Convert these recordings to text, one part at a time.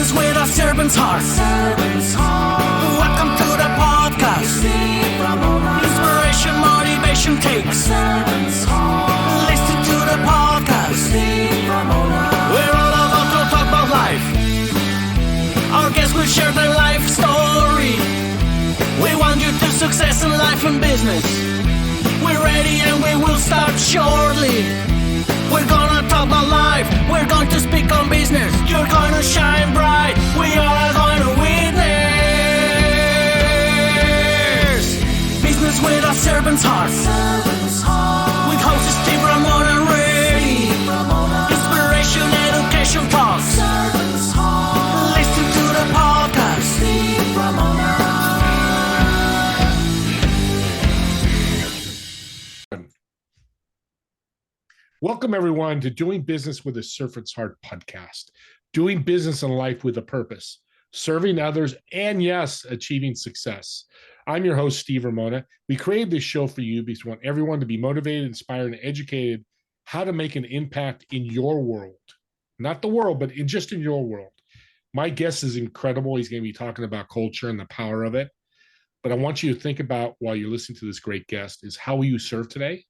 Business with a servant's heart. Welcome to the podcast. Inspiration, motivation takes. Listen to the podcast. We're all about to talk about life. Our guests will share their life story. We want you to success in life and business. We're ready and we will start shortly. We're gonna talk about life. We're going to speak on business. You're gonna shine bright. We are going to witness. Business with a servant's heart. With hosts Steve, Ramona, and Ray. Inspiration, education talks. Listen to the podcast. Steve, Ramona. Welcome, everyone, to Doing Business with a Servant's Heart podcast. Doing business in life with a purpose, serving others, and yes, achieving success. I'm your host, Steve Ramona. We created this show for you because we want everyone to be motivated, inspired, and educated how to make an impact in your world. Not the world, but just in your world. My guest is incredible. He's going to be talking about culture and the power of it. But I want you to think about, while you're listening to this great guest, is how will you serve today?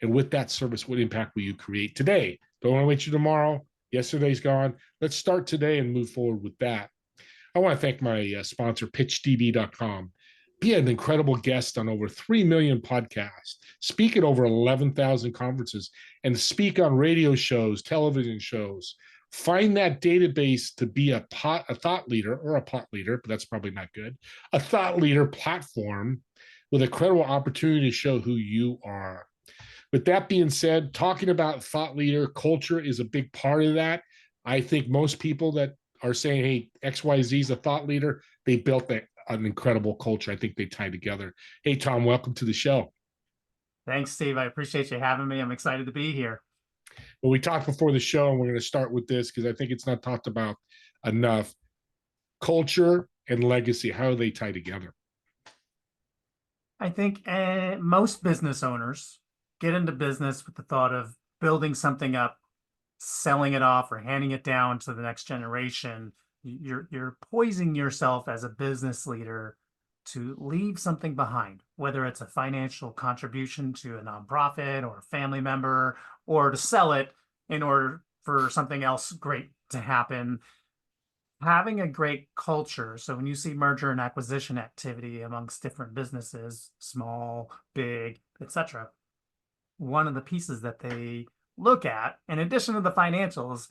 And with that service, what impact will you create today? Don't want to wait till tomorrow. Yesterday's gone. Let's start today and move forward with that. I want to thank my sponsor, pitchdb.com. Be an incredible guest on over 3 million podcasts, speak at over 11,000 conferences, and speak on radio shows, television shows. Find that database to be a thought leader, or a pot leader, but that's probably not good, a thought leader platform with a credible opportunity to show who you are. With that being said, talking about thought leader culture is a big part of that. I think most people that are saying, hey, XYZ is a thought leader, they built an incredible culture. I think they tie together. Hey, Tom, welcome to the show. Thanks, Steve. I appreciate you having me. I'm excited to be here. Well, we talked before the show, and we're going to start with this because I think it's not talked about enough. Culture and legacy, how do they tie together? I think most business owners get into business with the thought of building something up, selling it off, or handing it down to the next generation. You're poising yourself as a business leader to leave something behind, whether it's a financial contribution to a nonprofit or a family member, or to sell it in order for something else great to happen. Having a great culture. So when you see merger and acquisition activity amongst different businesses, small, big, etc., one of the pieces that they look at, in addition to the financials, is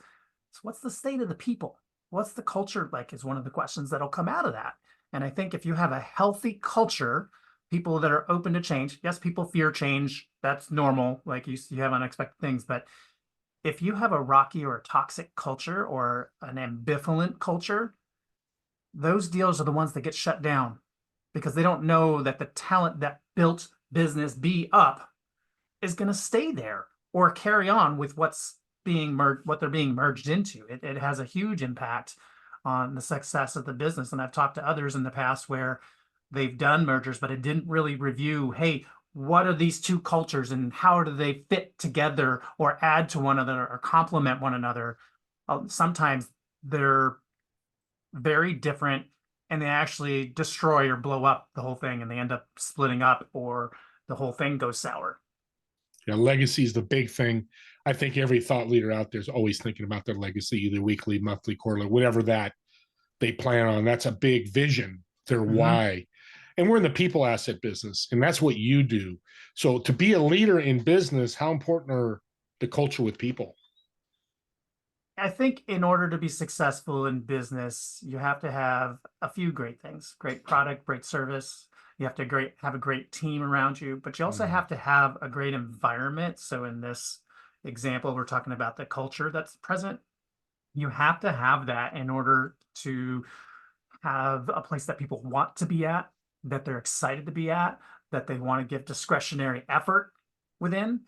what's the state of the people? What's the culture like is one of the questions that'll come out of that. And I think if you have a healthy culture, people that are open to change, yes, people fear change. That's normal. Like you have unexpected things. But if you have a rocky or a toxic culture or an ambivalent culture, those deals are the ones that get shut down because they don't know that the talent that built business B up is going to stay there or carry on with what's being merged, what they're being merged into. It has a huge impact on the success of the business. And I've talked to others in the past where they've done mergers, but it didn't really review, hey, what are these two cultures and how do they fit together or add to one another or complement one another? Sometimes they're very different and they actually destroy or blow up the whole thing and they end up splitting up or the whole thing goes sour. Yeah, legacy is the big thing. I think every thought leader out there is always thinking about their legacy, either weekly, monthly, quarterly, whatever that they plan on. That's a big vision, their why. And we're in the people asset business, and that's what you do. So to be a leader in business, how important are the culture with people? I think in order to be successful in business, you have to have a few great things: great product, great service. You have to have a great team around you, but you also have to have a great environment. So in this example, we're talking about the culture that's present. You have to have that in order to have a place that people want to be at, that they're excited to be at, that they want to give discretionary effort within.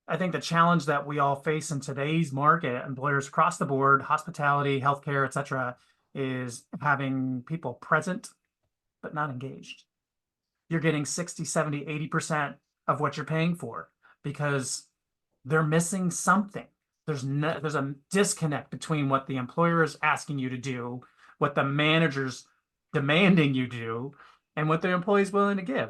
I think the challenge that we all face in today's market, employers across the board, hospitality, healthcare, et cetera, is having people present but not engaged. You're getting 60, 70, 80% of what you're paying for because they're missing something. there's a disconnect between what the employer is asking you to do, what the manager's demanding you do, and what the employee is willing to give.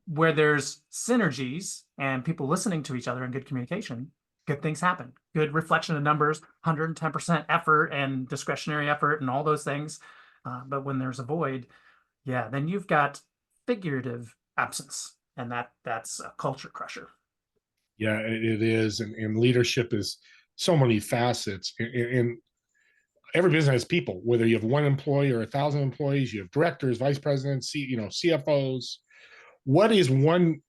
Where there's synergies and people listening to each other and good communication, good things happen. Good reflection of numbers, 110% effort and discretionary effort and all those things. But when there's a void, yeah, then you've got figurative absence, and that's a culture crusher. Yeah, it is. And leadership is so many facets. And every business has people, whether you have one employee or 1,000 employees, you have directors, vice presidents, CFOs. What is one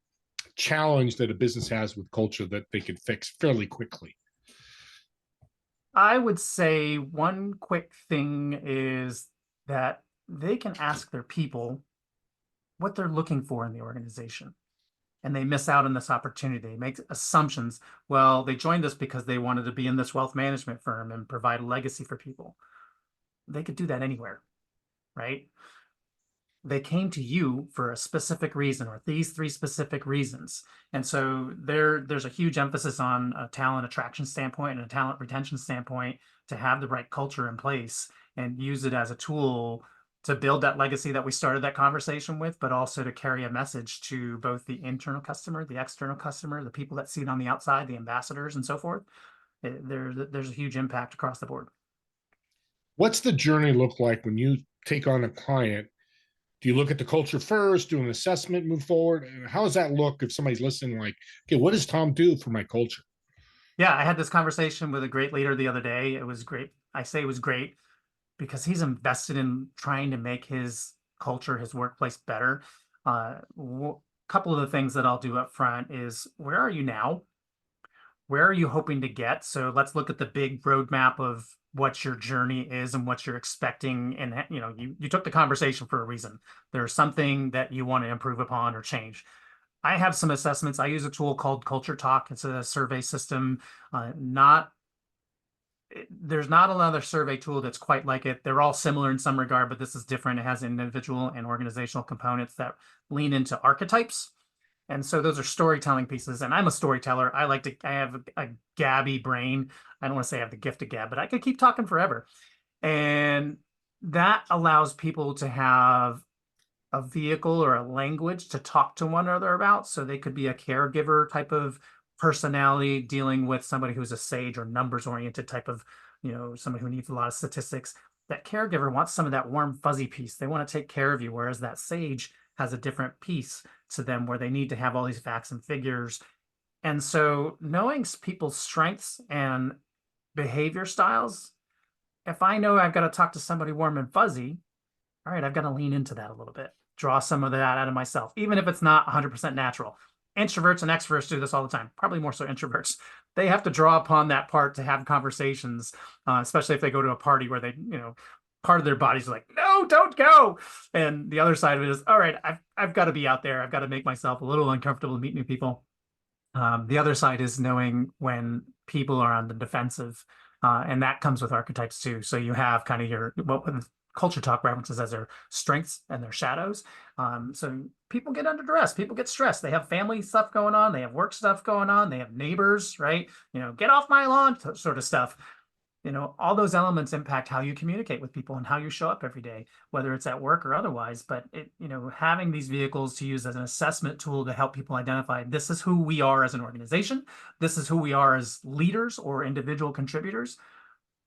challenge that a business has with culture that they can fix fairly quickly? I would say one quick thing is that they can ask their people what they're looking for in the organization. And they miss out on this opportunity. They make assumptions. Well, they joined us because they wanted to be in this wealth management firm and provide a legacy for people. They could do that anywhere, right? They came to you for a specific reason, or these 3 specific reasons. And so there's a huge emphasis on a talent attraction standpoint and a talent retention standpoint to have the right culture in place and use it as a tool to build that legacy that we started that conversation with, but also to carry a message to both the internal customer, the external customer, the people that see it on the outside, the ambassadors and so forth. There's a huge impact across the board. What's the journey look like when you take on a client? Do you look at the culture first, do an assessment, move forward? And how does that look if somebody's listening, like, okay, what does Tom do for my culture? Yeah, I had this conversation with a great leader the other day. It was great. I say it was great because he's invested in trying to make his culture, his workplace better. Couple of the things that I'll do up front is, where are you now? Where are you hoping to get? So let's look at the big roadmap of what your journey is and what you're expecting. And you took the conversation for a reason. There's something that you want to improve upon or change. I have some assessments. I use a tool called Culture Talk. It's a survey system. There's not another survey tool that's quite like it. They're all similar in some regard, but this is different. It has individual and organizational components that lean into archetypes. And so those are storytelling pieces. And I'm a storyteller. I have a gabby brain. I don't want to say I have the gift of gab, but I could keep talking forever. And that allows people to have a vehicle or a language to talk to one another about. So they could be a caregiver type of personality dealing with somebody who's a sage or numbers oriented type of, somebody who needs a lot of statistics. That caregiver wants some of that warm fuzzy piece. They want to take care of you. Whereas that sage has a different piece to them where they need to have all these facts and figures. And so knowing people's strengths and behavior styles, if I know I've got to talk to somebody warm and fuzzy, all right, I've got to lean into that a little bit, draw some of that out of myself, even if it's not 100% natural. Introverts and extroverts do this all the time, probably more so introverts. They have to draw upon that part to have conversations, especially if they go to a party where they, part of their bodies are like, no, don't go. And the other side of it is, all right, I've got to be out there. I've got to make myself a little uncomfortable to meet new people. The other side is knowing when people are on the defensive, and that comes with archetypes too. So you have kind of what Culture Talk references as their strengths and their shadows. So people get under duress, people get stressed. They have family stuff going on, they have work stuff going on, they have neighbors, right? Get off my lawn sort of stuff. All those elements impact how you communicate with people and how you show up every day, whether it's at work or otherwise. But having these vehicles to use as an assessment tool to help people identify, this is who we are as an organization, this is who we are as leaders or individual contributors,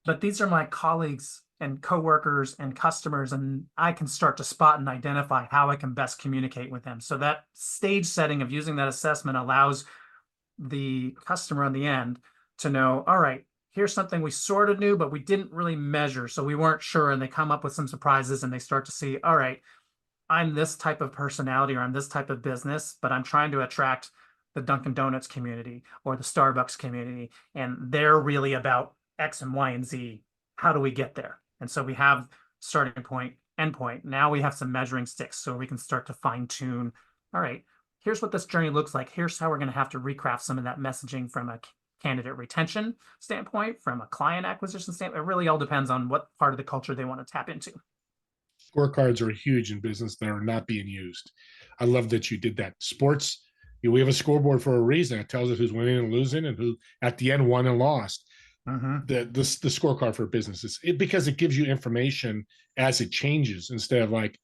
but these are my colleagues and coworkers and customers, and I can start to spot and identify how I can best communicate with them. So that stage setting of using that assessment allows the customer on the end to know, all right, here's something we sort of knew, but we didn't really measure. So we weren't sure. And they come up with some surprises and they start to see, all right, I'm this type of personality or I'm this type of business, but I'm trying to attract the Dunkin' Donuts community or the Starbucks community. And they're really about X and Y and Z. How do we get there? And so we have starting point, end point. Now we have some measuring sticks so we can start to fine tune. All right, here's what this journey looks like. Here's how we're going to have to recraft some of that messaging from a candidate retention standpoint, from a client acquisition standpoint. It really all depends on what part of the culture they want to tap into. Scorecards are huge in business that are not being used. I love that you did that. Sports We have a scoreboard for a reason. It tells us who's winning and losing and who at the end won and lost. The scorecard for businesses, because it gives you information as it changes, instead of like,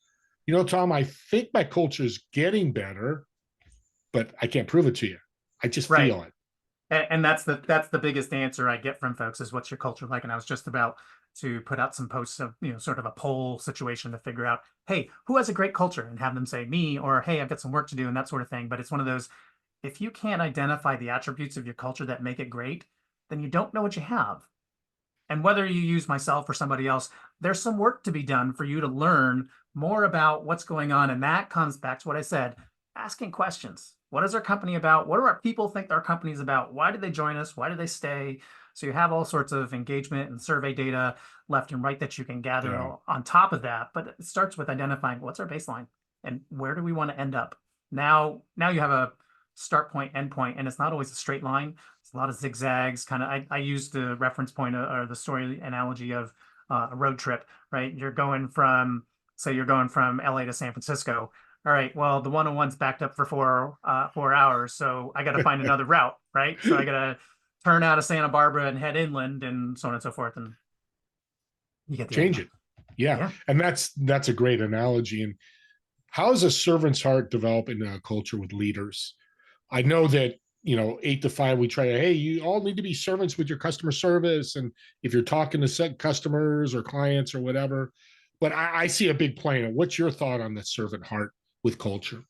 Tom, I think my culture is getting better, but I can't prove it to you. I just feel it. And that's the biggest answer I get from folks is, what's your culture like? And I was just about to put out some posts of, sort of a poll situation to figure out, hey, who has a great culture, and have them say me, or hey, I've got some work to do, and that sort of thing. But it's one of those, if you can't identify the attributes of your culture that make it great, then you don't know what you have. And whether you use myself or somebody else, there's some work to be done for you to learn more about what's going on. And that comes back to what I said, asking questions. What is our company about? What do our people think our company is about? Why did they join us? Why did they stay? So you have all sorts of engagement and survey data left and right that you can gather on top of that. But it starts with identifying what's our baseline and where do we want to end up. Now you have a start point, end point, and it's not always a straight line. It's a lot of zigzags. Kind of, I use the reference point or the story analogy of a road trip, right? You're going from LA to San Francisco. All right, well, the 101's backed up for 4 hours, so I got to find another route, right? So I got to turn out of Santa Barbara and head inland, and so on and so forth, and you get the change idea. it. Yeah. And that's a great analogy. And how does a servant's heart develop in a culture with leaders? I know that 8 to 5, we try to, hey, you all need to be servants with your customer service, and if you're talking to customers or clients or whatever. But I see a big plan. What's your thought on the servant heart with culture?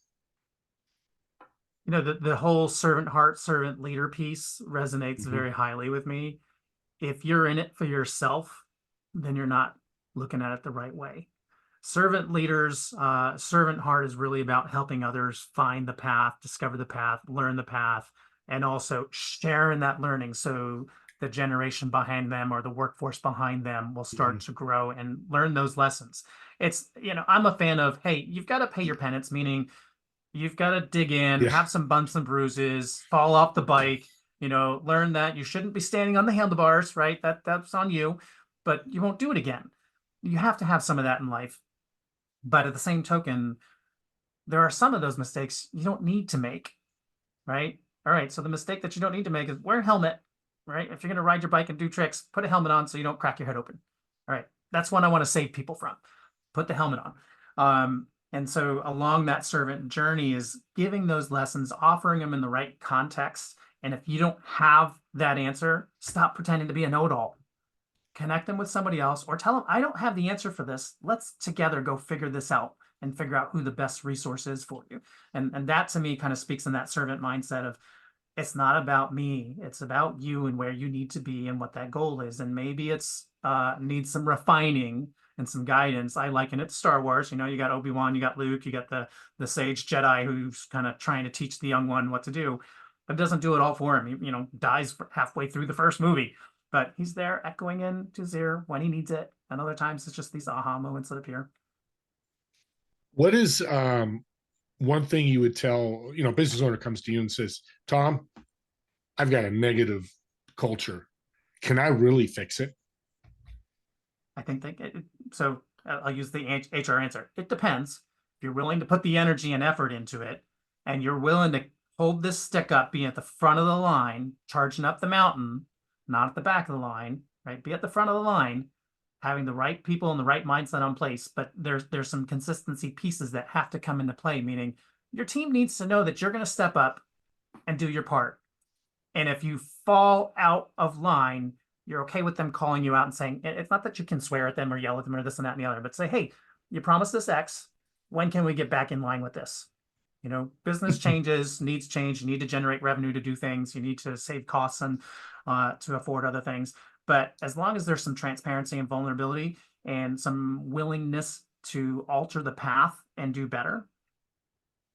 The whole servant heart, servant leader piece resonates very highly with me. If you're in it for yourself, then you're not looking at it the right way. Servant leaders, servant heart is really about helping others find the path, discover the path, learn the path, and also sharing that learning so the generation behind them or the workforce behind them will start to grow and learn those lessons. It's, I'm a fan of, hey, you've got to pay your penance, meaning you've got to dig in, have some bumps and bruises, fall off the bike, learn that you shouldn't be standing on the handlebars, right? That's on you, but you won't do it again. You have to have some of that in life. But at the same token, there are some of those mistakes you don't need to make, right? All right, so the mistake that you don't need to make is wear a helmet, right? If you're going to ride your bike and do tricks, put a helmet on so you don't crack your head open. All right, that's one I want to save people from. Put the helmet on. And so along that servant journey is giving those lessons, offering them in the right context. And if you don't have that answer, stop pretending to be a know-it-all. Connect them with somebody else, or tell them, I don't have the answer for this. Let's together go figure this out and figure out who the best resource is for you. And that to me kind of speaks in that servant mindset of, it's not about me, it's about you and where you need to be and what that goal is. And maybe it's needs some refining and some guidance. I liken it to Star Wars. You got Obi-Wan, you got Luke, you got the sage Jedi who's kind of trying to teach the young one what to do, but doesn't do it all for him. He, dies halfway through the first movie. But he's there echoing in to his ear when he needs it. And other times it's just these aha moments that appear. What is one thing you would tell, business owner comes to you and says, Tom, I've got a negative culture. Can I really fix it? I think so. I'll use the HR answer. It depends. If you're willing to put the energy and effort into it, and you're willing to hold this stick up, be at the front of the line, charging up the mountain, not at the back of the line, right? Be at the front of the line, having the right people and the right mindset on place. But there's some consistency pieces that have to come into play, meaning your team needs to know that you're going to step up and do your part. And if you fall out of line, you're okay with them calling you out and saying, it's not that you can swear at them or yell at them or this and that and the other, but say, hey, you promised this X. When can we get back in line with this? Business changes, needs change. You need to generate revenue to do things. You need to save costs and to afford other things. But as long as there's some transparency and vulnerability and some willingness to alter the path and do better,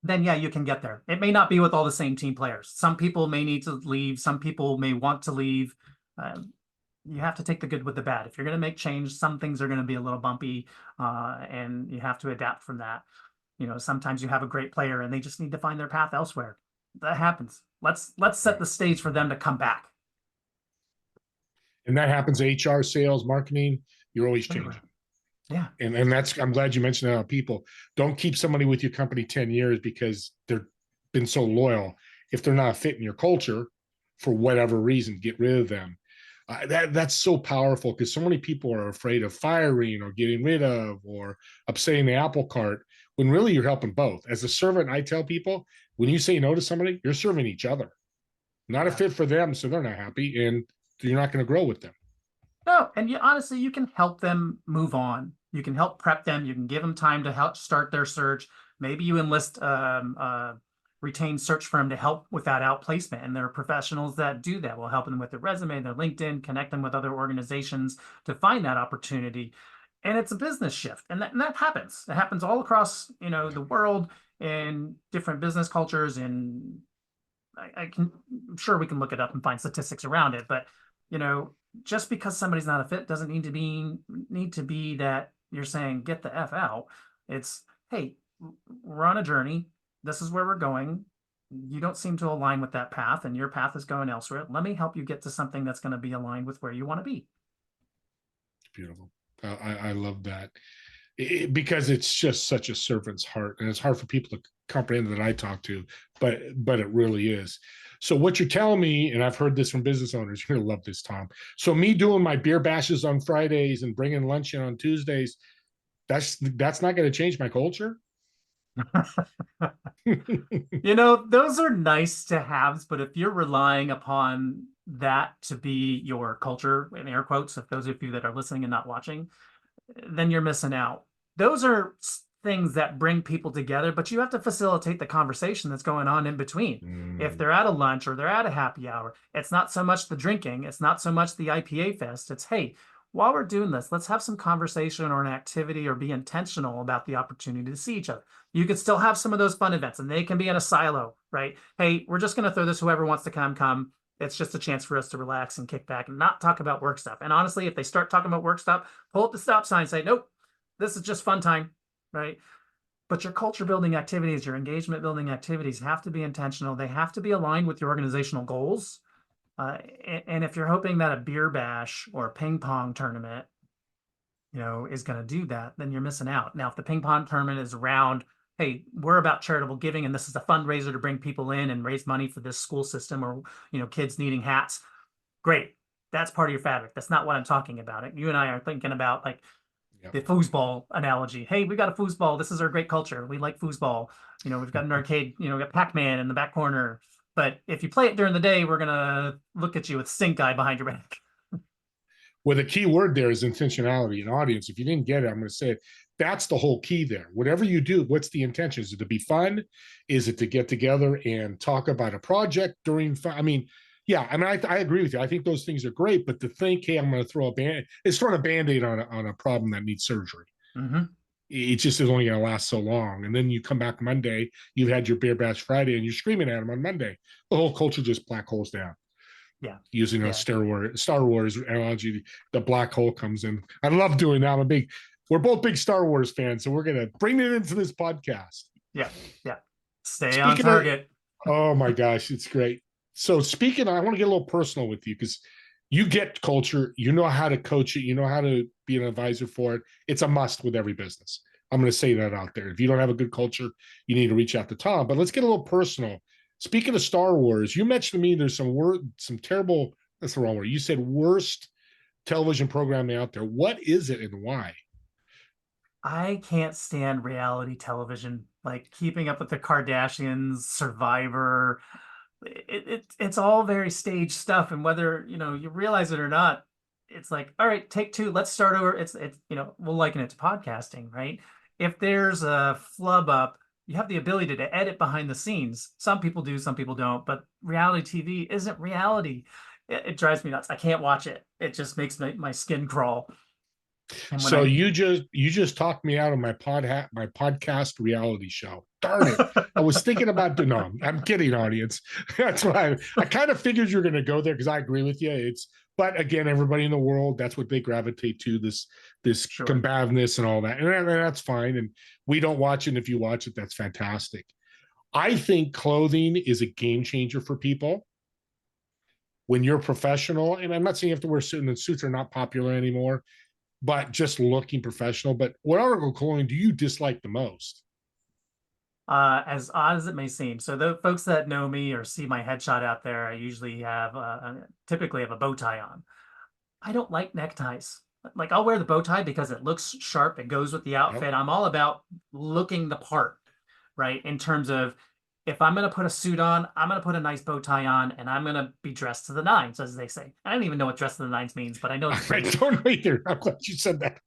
then yeah, you can get there. It may not be with all the same team players. Some people may need to leave. Some people may want to leave. You have to take the good with the bad. If you're going to make change, some things are going to be a little bumpy, and you have to adapt from that. Sometimes you have a great player and they just need to find their path elsewhere. That happens. Let's set the stage for them to come back. And that happens HR, sales, marketing. You're always changing. Yeah. And that's, I'm glad you mentioned that. People don't keep somebody with your company 10 years because they're been so loyal. If they're not fit in your culture for whatever reason, get rid of them. That's so powerful, because so many people are afraid of firing or getting rid of or upsetting the apple cart, when really you're helping both. As a servant, I tell people, when you say no to somebody, you're serving each other. Not a fit for them, so they're not happy, and you're not going to grow with them. No, and honestly, you can help them move on. You can help prep them. You can give them time to help start their search. Maybe you enlist retained search firm to help with that outplacement, and there are professionals that do that. Will help them with their resume, their LinkedIn, connect them with other organizations to find that opportunity. And it's a business shift, and that happens. It happens all across the world in different business cultures. And I'm sure we can look it up and find statistics around it, but just because somebody's not a fit doesn't need to be that you're saying get the F out. It's, hey, we're on a journey. This is where we're going. You don't seem to align with that path, and your path is going elsewhere. Let me help you get to something that's going to be aligned with where you want to be. Beautiful. I love that. Because it's just such a servant's heart, and it's hard for people to comprehend that I talk to, but it really is. So what you're telling me, and I've heard this from business owners, you're gonna love this, Tom. So me doing my beer bashes on Fridays and bringing lunch in on Tuesdays, that's not going to change my culture. Those are nice to haves, but if you're relying upon that to be your culture, in air quotes, if those of you that are listening and not watching, then you're missing out. Those are things that bring people together, but you have to facilitate the conversation that's going on in between. If they're at a lunch or they're at a happy hour, it's not so much the drinking, it's not so much the IPA fest. It's, hey, while we're doing this, let's have some conversation or an activity, or be intentional about the opportunity to see each other. You could still have some of those fun events, and they can be in a silo, right? Hey, we're just going to throw this, whoever wants to come. It's just a chance for us to relax and kick back and not talk about work stuff. And honestly, if they start talking about work stuff, pull up the stop sign, say, nope, this is just fun time, right? But your culture building activities, your engagement building activities have to be intentional. They have to be aligned with your organizational goals. And if you're hoping that a beer bash or a ping pong tournament, is going to do that, then you're missing out. Now, if the ping pong tournament is around, hey, we're about charitable giving, and this is a fundraiser to bring people in and raise money for this school system, or, kids needing hats. Great. That's part of your fabric. That's not what I'm talking about. You and I are thinking about the foosball analogy. Hey, we got a foosball. This is our great culture. We like foosball. We've got an arcade, we got Pac-Man in the back corner. But if you play it during the day, we're going to look at you with stink eye behind your back. Well, the key word there is intentionality. And audience, if you didn't get it, I'm going to say it. That's the whole key there. Whatever you do, what's the intention? Is it to be fun? Is it to get together and talk about a project during fun? I mean, I agree with you. I think those things are great, but to think, hey, I'm going to throw it's throwing a Band-Aid on a problem that needs surgery. Mm-hmm. It just is only going to last so long. And then you come back Monday, you've had your beer bash Friday, and you're screaming at them on Monday. The whole culture just black holes down. Yeah. Using a Star Wars analogy, the black hole comes in. I love doing that. We're both big Star Wars fans, so we're going to bring it into this podcast. Yeah. Stay on target. Oh my gosh, it's great. So I want to get a little personal with you, because you get culture, you know how to coach it, you know how to be an advisor for it. It's a must with every business. I'm going to say that out there. If you don't have a good culture, you need to reach out to Tom. But let's get a little personal. Speaking of Star Wars, you mentioned to me there's some terrible, that's the wrong word. You said worst television programming out there. What is it and why? I can't stand reality television, like Keeping Up with the Kardashians, Survivor. It's all very staged stuff, and whether you realize it or not, it's like, all right, take two, let's start over. It's we'll liken it to podcasting, right? If there's a flub up, you have the ability to edit behind the scenes. Some people do, some people don't, but reality TV isn't reality. It drives me nuts. I can't watch it. It just makes my skin crawl. So you just talked me out of my podcast reality show. Darn it. I was thinking about no, I'm kidding, audience. That's why I kind of figured you're going to go there, because I agree with you. But again, everybody in the world, that's what they gravitate to, this sure, combativeness and all that. And that's fine. And we don't watch it. And if you watch it, that's fantastic. I think clothing is a game changer for people. When you're professional, and I'm not saying you have to wear suits, and suits are not popular anymore, but just looking professional. But what article of clothing do you dislike the most? As odd as it may seem. So the folks that know me or see my headshot out there, I usually have typically have a bow tie on. I don't like neckties. Like I'll wear the bow tie because it looks sharp, it goes with the Yep. outfit. I'm all about looking the part, right? In terms of if I'm going to put a suit on, I'm going to put a nice bow tie on and I'm going to be dressed to the nines, as they say. I don't even know what dress to the nines means, but I know it's a I phrase, don't know either. I'm glad you said that.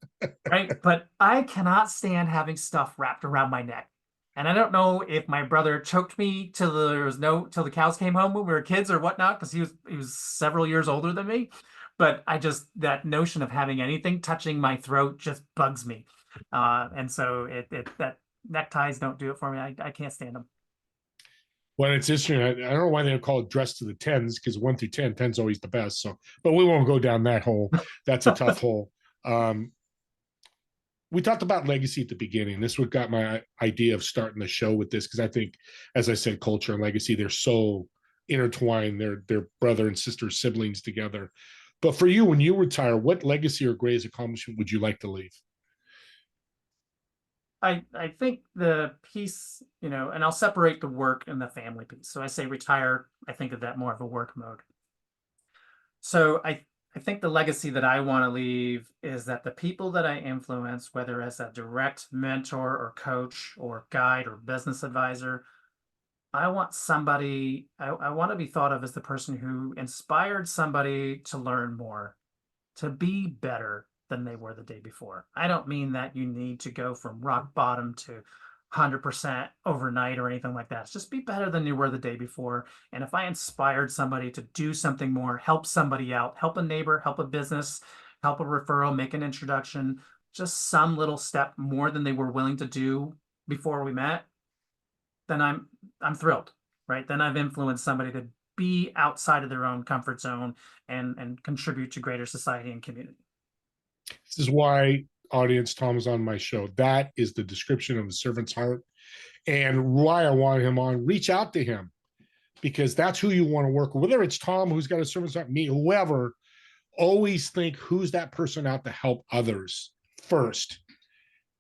right? But I cannot stand having stuff wrapped around my neck. And I don't know if my brother choked me till the cows came home when we were kids or whatnot, because he was several years older than me. But I just that notion of having anything touching my throat just bugs me. And so it that neckties don't do it for me. I can't stand them. Well, it's interesting. I don't know why they call it dress to the tens, because 1 through 10, 10's always the best. So, but we won't go down that hole. That's a tough hole. We talked about legacy at the beginning. This what got my idea of starting the show with this, because I think, as I said, culture and legacy, they're so intertwined. They're brother and sister siblings together. But for you, when you retire, what legacy or greatest accomplishment would you like to leave? I think the piece, and I'll separate the work and the family piece. So I say retire, I think of that more of a work mode. So I think the legacy that I want to leave is that the people that I influence, whether as a direct mentor or coach or guide or business advisor, I want to be thought of as the person who inspired somebody to learn more, to be better than they were the day before. I don't mean that you need to go from rock bottom to 100% overnight or anything like that. It's just be better than you were the day before. And if I inspired somebody to do something more, help somebody out, help a neighbor, help a business, help a referral, make an introduction, just some little step more than they were willing to do before we met, then I'm thrilled, right? Then I've influenced somebody to be outside of their own comfort zone and contribute to greater society and community. This is why, audience, Tom is on my show. That is the description of a servant's heart, and why I want him on. Reach out to him, because that's who you want to work with. Whether it's Tom, who's got a servant's heart, me, whoever, always think who's that person out to help others first,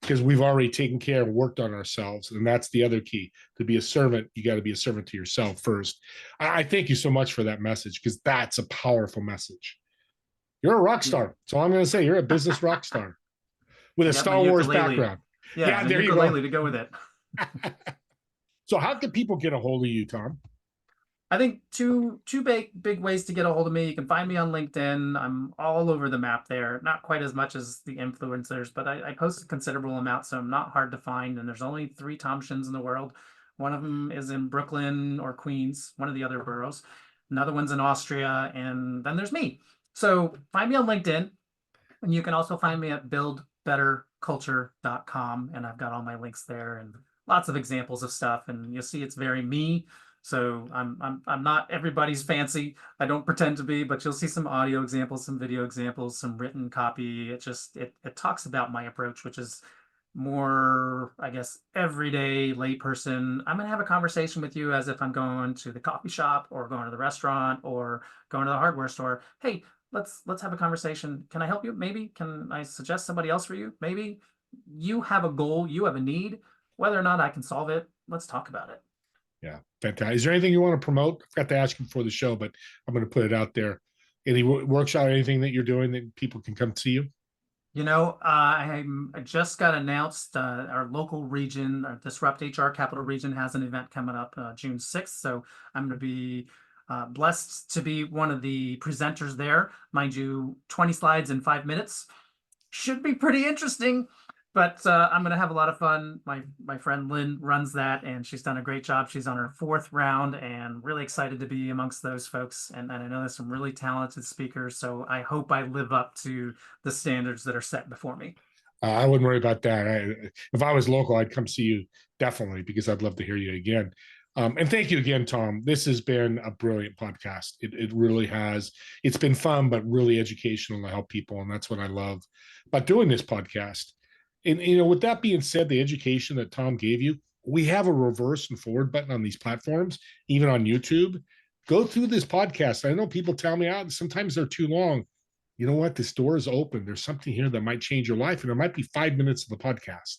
because we've already taken care and worked on ourselves. And that's the other key. To be a servant, you got to be a servant to yourself first. I thank you so much for that message, because that's a powerful message. You're a rock star. So I'm going to say you're a business rock star with a Star Wars background. Yeah, there you ukulele go. to go with it. So how can people get a hold of you, Tom? I think two big ways to get a hold of me. You can find me on LinkedIn. I'm all over the map there. Not quite as much as the influencers, but I post a considerable amount, so I'm not hard to find. And there's only 3 Tomshins in the world. One of them is in Brooklyn or Queens, one of the other boroughs. Another one's in Austria, and then there's me. So find me on LinkedIn, and you can also find me at buildbetterculture.com, and I've got all my links there and lots of examples of stuff. And you'll see it's very me. So I'm not everybody's fancy. I don't pretend to be, but you'll see some audio examples, some video examples, some written copy. It talks about my approach, which is more, I guess, everyday layperson. I'm gonna have a conversation with you as if I'm going to the coffee shop or going to the restaurant or going to the hardware store. Hey, let's have a conversation. Can I help you? Maybe. Can I suggest somebody else for you? Maybe. You have a goal, you have a need. Whether or not I can solve it, let's talk about it. Yeah, fantastic. Is there anything you want to promote? I forgot to ask you before the show, but I'm going to put it out there. Any workshop, anything that you're doing that people can come see you? I just got announced our local region, our Disrupt HR Capital Region, has an event coming up June 6th. So I'm going to be blessed to be one of the presenters there. Mind you, 20 slides in 5 minutes. Should be pretty interesting. But I'm going to have a lot of fun. My friend Lynn runs that, and she's done a great job. She's on her 4th round, and really excited to be amongst those folks. And I know there's some really talented speakers, so I hope I live up to the standards that are set before me. I wouldn't worry about that. If I was local, I'd come see you, definitely, because I'd love to hear you again. And thank you again, Tom. This has been a brilliant podcast. It really has. It's been fun, but really educational to help people. And that's what I love about doing this podcast. And, with that being said, the education that Tom gave you, we have a reverse and forward button on these platforms, even on YouTube. Go through this podcast. I know people tell me, sometimes they're too long. You know what? This door is open. There's something here that might change your life, and it might be 5 minutes of the podcast.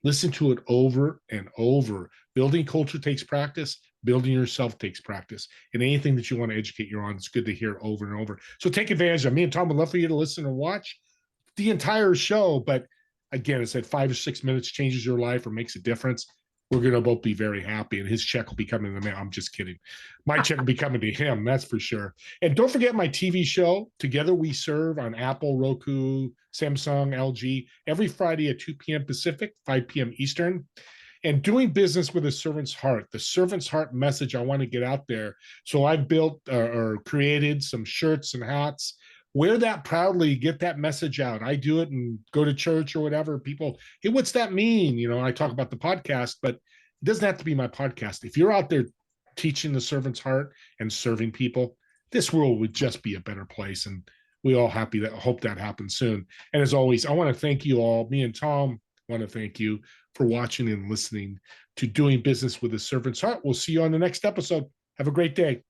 Listen to it over and over. Building culture takes practice. Building yourself takes practice. And anything that you want to educate you on, it's good to hear over and over. So take advantage of it. Me and Tom would love for you to listen and watch the entire show. But again, it's at 5 or 6 minutes, changes your life or makes a difference. We're going to both be very happy, and his check will be coming to the mail. I'm just kidding. My check will be coming to him, that's for sure. And don't forget my TV show, Together We Serve, on Apple, Roku, Samsung, LG, every Friday at 2 p.m. Pacific, 5 p.m. Eastern. And doing business with a servant's heart, the servant's heart message I want to get out there. So I've built or created some shirts and hats. Wear that proudly, get that message out. I do it and go to church or whatever. People, hey, what's that mean? You know, I talk about the podcast, but it doesn't have to be my podcast. If you're out there teaching the servant's heart and serving people, this world would just be a better place. And we all hope that happens soon. And as always, I want to thank you all. Me and Tom want to thank you for watching and listening to Doing Business with a Servant's Heart. We'll see you on the next episode. Have a great day.